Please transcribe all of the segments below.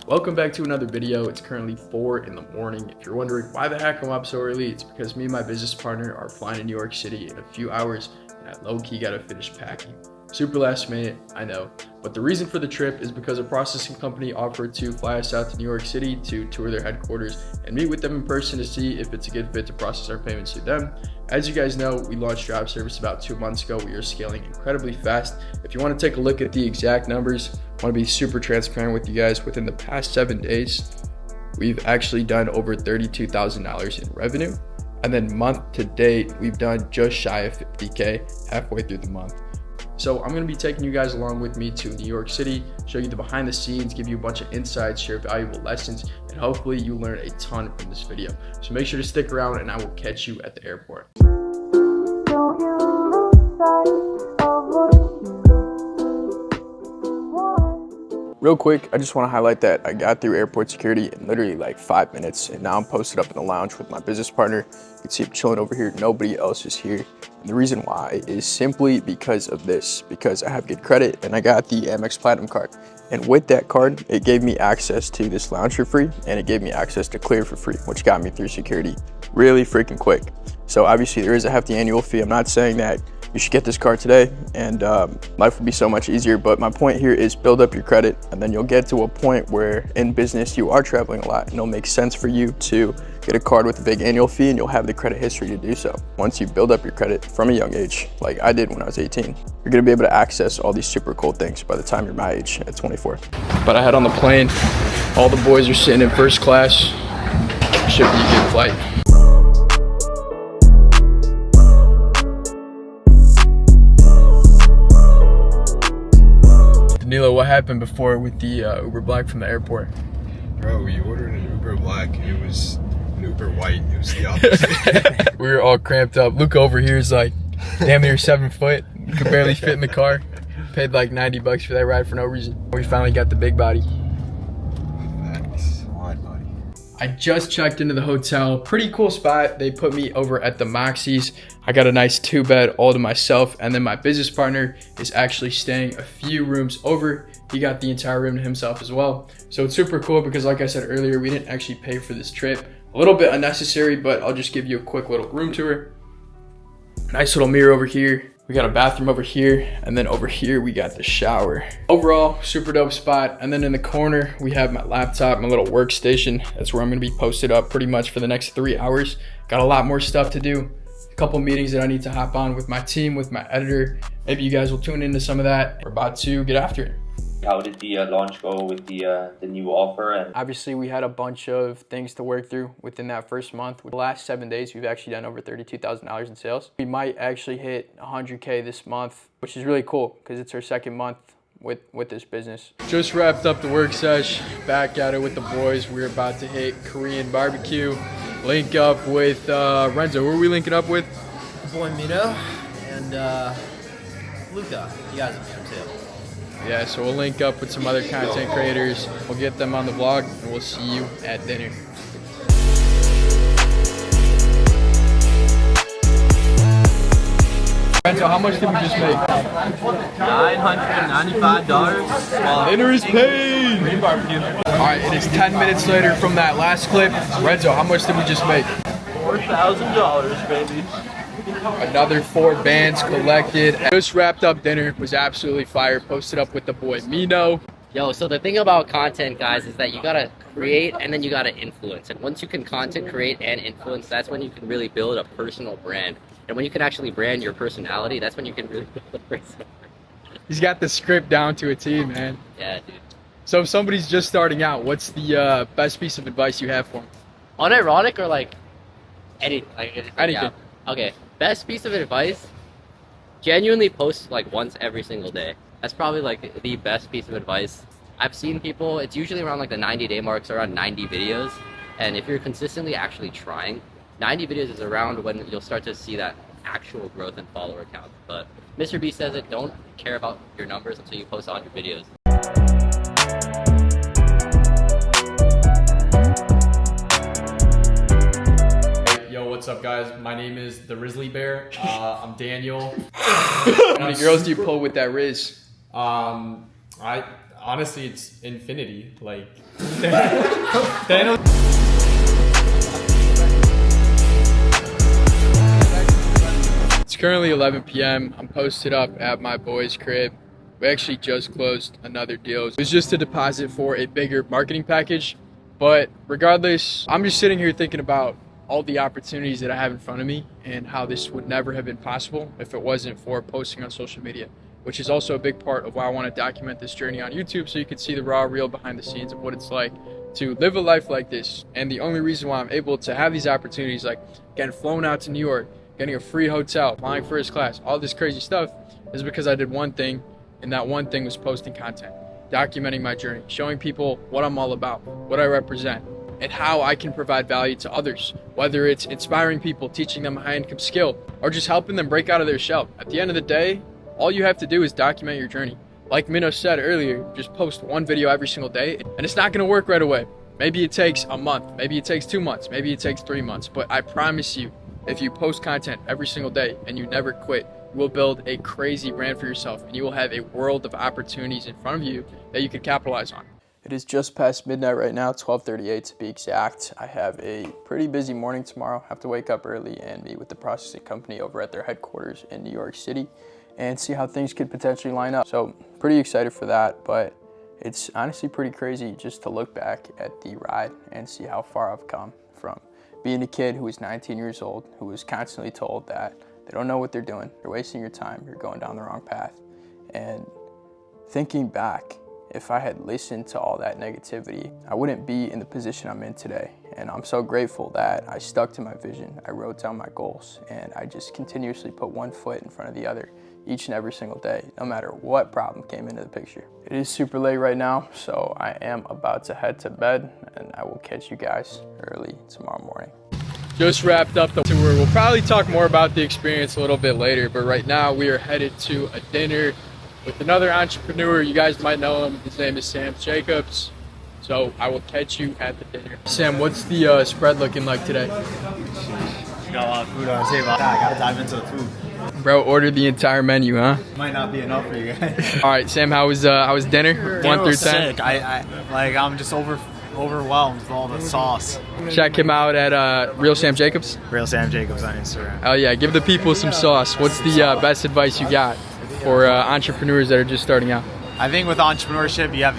Welcome back to another video. It's currently 4 in the morning. If you're wondering why the heck I'm up so early, it's because me and my business partner are flying to New York City in a few hours, and I low-key gotta finish packing. Super last minute, I know, but the reason for the trip is because a processing company offered to fly us out to New York City to tour their headquarters and meet with them in person to see if it's a good fit to process our payments to them. As you guys know, we launched Drive Service about 2 months ago. We are scaling incredibly fast. If you want to take a look at the exact numbers, I want to be super transparent with you guys. Within the past 7 days, we've actually done over $32,000 in revenue. And then month to date, we've done just shy of 50K halfway through the month. So I'm going to be taking you guys along with me to New York City, show you the behind the scenes, give you a bunch of insights, share valuable lessons, and hopefully you learn a ton from this video. So make sure to stick around and I will catch you at the airport. Real quick, I just want to highlight that I got through airport security in literally like 5 minutes, and now I'm posted up in the lounge with my business partner. You can see him chilling over here. Nobody else is here. And the reason why is simply because of this, because I have good credit and I got the Amex Platinum card. And with that card, it gave me access to this lounge for free, and it gave me access to clear for free, which got me through security really freaking quick. So obviously there is a hefty annual fee. I'm not saying that you should get this card today and life will be so much easier, but my point here is build up your credit, and then you'll get to a point where in business you are traveling a lot and it'll make sense for you to get a card with a big annual fee, and you'll have the credit history to do so. Once you build up your credit from a young age, like I did when I was 18, you're gonna be able to access all these super cool things by the time you're my age at 24. But I had on the plane, all the boys are sitting in first class. Should be a good flight. Danilo, what happened before with the Uber Black from the airport? Bro, we ordered an Uber Black. It was an Uber White. It was the opposite. We were all cramped up. Luke over here is like damn near 7 foot. Could barely fit in the car. Paid like 90 bucks for that ride for no reason. We finally got the big body. Nice. Wide body. I just checked into the hotel. Pretty cool spot. They put me over at the Moxie's. I got a nice 2-bed all to myself, and then my business partner is actually staying a few rooms over. He got the entire room to himself as well. So it's super cool because, like I said earlier, we didn't actually pay for this trip. A little bit unnecessary, but I'll just give you a quick little room tour. Nice little mirror over here. We got a bathroom over here, and then over here we got the shower. Overall, super dope spot. And then in the corner, we have my laptop, my little workstation. That's where I'm gonna be posted up pretty much for the next 3 hours. Got a lot more stuff to do. A couple meetings that I need to hop on with my team, with my editor. Maybe you guys will tune into some of that. We're about to get after it. How did the launch go with the new offer? And obviously, we had a bunch of things to work through within that first month. With the last 7 days, we've actually done over $32,000 in sales. We might actually hit 100K this month, which is really cool because it's our second month with this business. Just wrapped up the work sesh, back at it with the boys. We're about to hit Korean barbecue, link up with Renzo. Who are we linking up with? Boy Mino and Luca. You guys will meet him too. Yeah, so we'll link up with some other content creators. We'll get them on the vlog, and we'll see you at dinner. So how much did we just make? $995. Dinner is paid! All right, it is 10 minutes later from that last clip. Renzo, how much did we just make? $4,000, baby. Another 4 bands collected. Just wrapped up dinner. Was absolutely fire. Posted up with the boy Mino. Yo, so the thing about content, guys, is that you gotta create and then you gotta influence. And once you can content create and influence, that's when you can really build a personal brand. And when you can actually brand your personality, that's when you can really build a personal brand. He's got the script down to a T, man. Yeah, dude. So if somebody's just starting out, what's the best piece of advice you have for him? Unironic or like anything? Anything. Yeah. Okay. Best piece of advice, genuinely post like once every single day. That's probably like the best piece of advice. I've seen people, it's usually around like the 90-day marks, around 90 videos. And if you're consistently actually trying, 90 videos is around when you'll start to see that actual growth in follower count. But Mr. B says it, don't care about your numbers until you post 100 videos. What's up, guys? My name is the Risley Bear. I'm Daniel. How many girls do you pull with that Riz? I'll honestly, it's infinity. Like, Thanos. It's currently 11 p.m. I'm posted up at my boy's crib. We actually just closed another deal. It was just a deposit for a bigger marketing package. But regardless, I'm just sitting here thinking about all the opportunities that I have in front of me and how this would never have been possible if it wasn't for posting on social media, which is also a big part of why I want to document this journey on YouTube, so you can see the raw, real behind the scenes of what it's like to live a life like this. And the only reason why I'm able to have these opportunities, like getting flown out to New York, getting a free hotel, flying first class, all this crazy stuff, is because I did one thing, and that one thing was posting content, documenting my journey, showing people what I'm all about, what I represent, and how I can provide value to others, whether it's inspiring people, teaching them a high-income skill, or just helping them break out of their shell. At the end of the day, all you have to do is document your journey. Like Mino said earlier, just post one video every single day, and it's not gonna work right away. Maybe it takes a month, maybe it takes 2 months, maybe it takes 3 months, but I promise you, if you post content every single day and you never quit, you will build a crazy brand for yourself, and you will have a world of opportunities in front of you that you could capitalize on. It is just past midnight right now, 12:38 to be exact. I have a pretty busy morning tomorrow. I have to wake up early and meet with the processing company over at their headquarters in New York City and see how things could potentially line up. So pretty excited for that, but it's honestly pretty crazy just to look back at the ride and see how far I've come from being a kid who was 19 years old, who was constantly told that they don't know what they're doing, you're wasting your time, you're going down the wrong path. And thinking back, if I had listened to all that negativity, I wouldn't be in the position I'm in today. And I'm so grateful that I stuck to my vision, I wrote down my goals, and I just continuously put one foot in front of the other each and every single day, no matter what problem came into the picture. It is super late right now, so I am about to head to bed, and I will catch you guys early tomorrow morning. Just wrapped up the tour. We'll probably talk more about the experience a little bit later, but right now we are headed to a dinner with another entrepreneur. You guys might know him. His name is Sam Jacobs. So I will catch you at the dinner. Sam, what's the spread looking like today? Got a lot of food on the table. I gotta dive into the food. Bro, ordered the entire menu, huh? Might not be enough for you guys. All right, Sam, how was dinner? 1 through 10? Sick. I'm just overwhelmed with all the sauce. Check him out at Real Sam Jacobs. Real Sam Jacobs on Instagram. Oh yeah, give the people some sauce. What's the best advice you got for entrepreneurs that are just starting out? I think with entrepreneurship, you have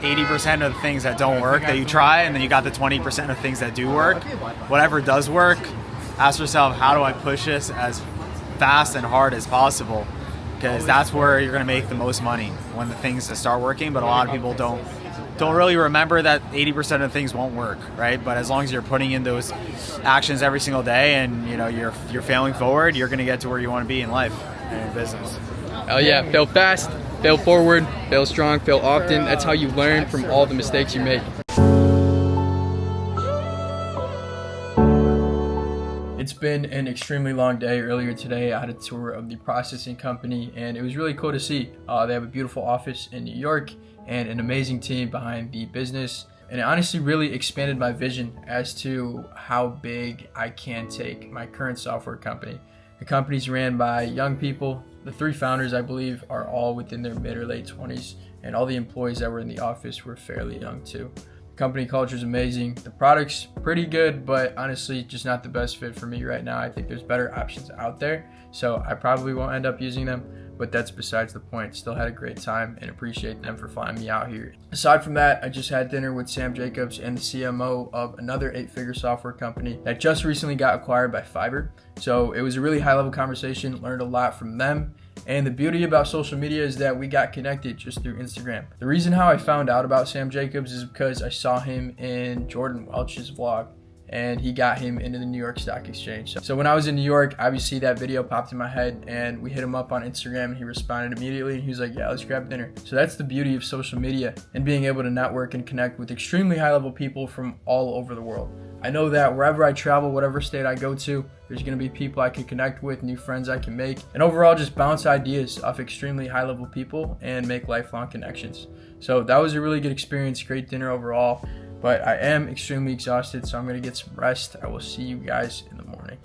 80% of the things that don't work that you try, and then you got the 20% of things that do work. Whatever does work, ask yourself, how do I push this as fast and hard as possible? Because that's where you're gonna make the most money, when the things that start working. But a lot of people don't really remember that 80% of things won't work, right? But as long as you're putting in those actions every single day, and you're failing forward, you're gonna get to where you want to be in life and in business. Hell yeah, fail fast, fail forward, fail strong, fail often. That's how you learn from all the mistakes you make. It's been an extremely long day. Earlier today, I had a tour of the processing company, and it was really cool to see. They have a beautiful office in New York and an amazing team behind the business. And it honestly really expanded my vision as to how big I can take my current software company. The company's ran by young people. The 3 founders, I believe, are all within their mid or late 20s, and all the employees that were in the office were fairly young too. The company culture is amazing. The product's pretty good, but honestly, just not the best fit for me right now. I think there's better options out there, so I probably won't end up using them, but that's besides the point. Still had a great time and appreciate them for flying me out here. Aside from that, I just had dinner with Sam Jacobs and the CMO of another 8-figure software company that just recently got acquired by Fiverr. So it was a really high-level conversation, learned a lot from them. And the beauty about social media is that we got connected just through Instagram. The reason how I found out about Sam Jacobs is because I saw him in Jordan Welch's vlog, and he got him into the New York Stock Exchange. So when I was in New York, obviously that video popped in my head, and we hit him up on Instagram, and he responded immediately, and he was like, yeah, let's grab dinner. So that's the beauty of social media and being able to network and connect with extremely high-level people from all over the world. I know that wherever I travel, whatever state I go to, there's gonna be people I can connect with, new friends I can make, and overall just bounce ideas off extremely high-level people and make lifelong connections. So that was a really good experience, great dinner overall, but I am extremely exhausted, so I'm gonna get some rest. I will see you guys in the morning.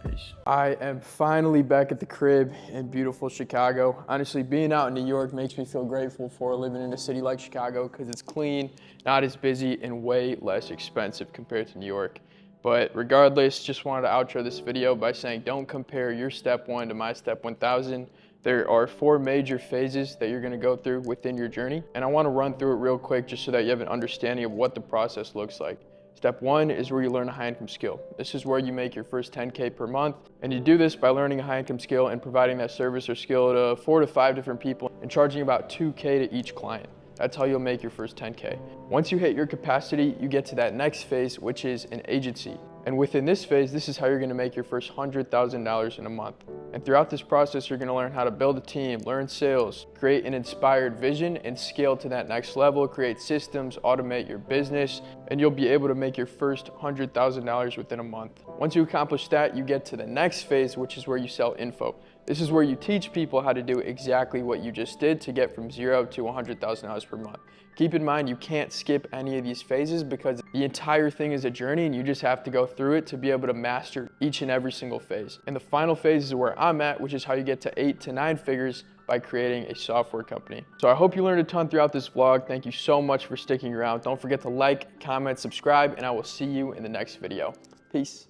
Peace. I am finally back at the crib in beautiful Chicago. Honestly, being out in New York makes me feel grateful for living in a city like Chicago because it's clean, not as busy, and way less expensive compared to New York. But regardless, just wanted to outro this video by saying don't compare your step 1 to my step 1000. There are 4 major phases that you're gonna go through within your journey. And I wanna run through it real quick just so that you have an understanding of what the process looks like. Step 1 is where you learn a high income skill. This is where you make your first 10K per month. And you do this by learning a high income skill and providing that service or skill to 4 to 5 different people and charging about 2K to each client. That's how you'll make your first 10K. Once you hit your capacity, you get to that next phase, which is an agency. And within this phase, this is how you're gonna make your first $100,000 in a month. And throughout this process, you're gonna learn how to build a team, learn sales, create an inspired vision, and scale to that next level, create systems, automate your business, and you'll be able to make your first $100,000 within a month. Once you accomplish that, you get to the next phase, which is where you sell info. This is where you teach people how to do exactly what you just did to get from 0 to $100,000 per month. Keep in mind, you can't skip any of these phases because the entire thing is a journey and you just have to go through it to be able to master each and every single phase. And the final phase is where I'm at, which is how you get to 8 to 9 figures by creating a software company. So I hope you learned a ton throughout this vlog. Thank you so much for sticking around. Don't forget to like, comment, subscribe, and I will see you in the next video. Peace.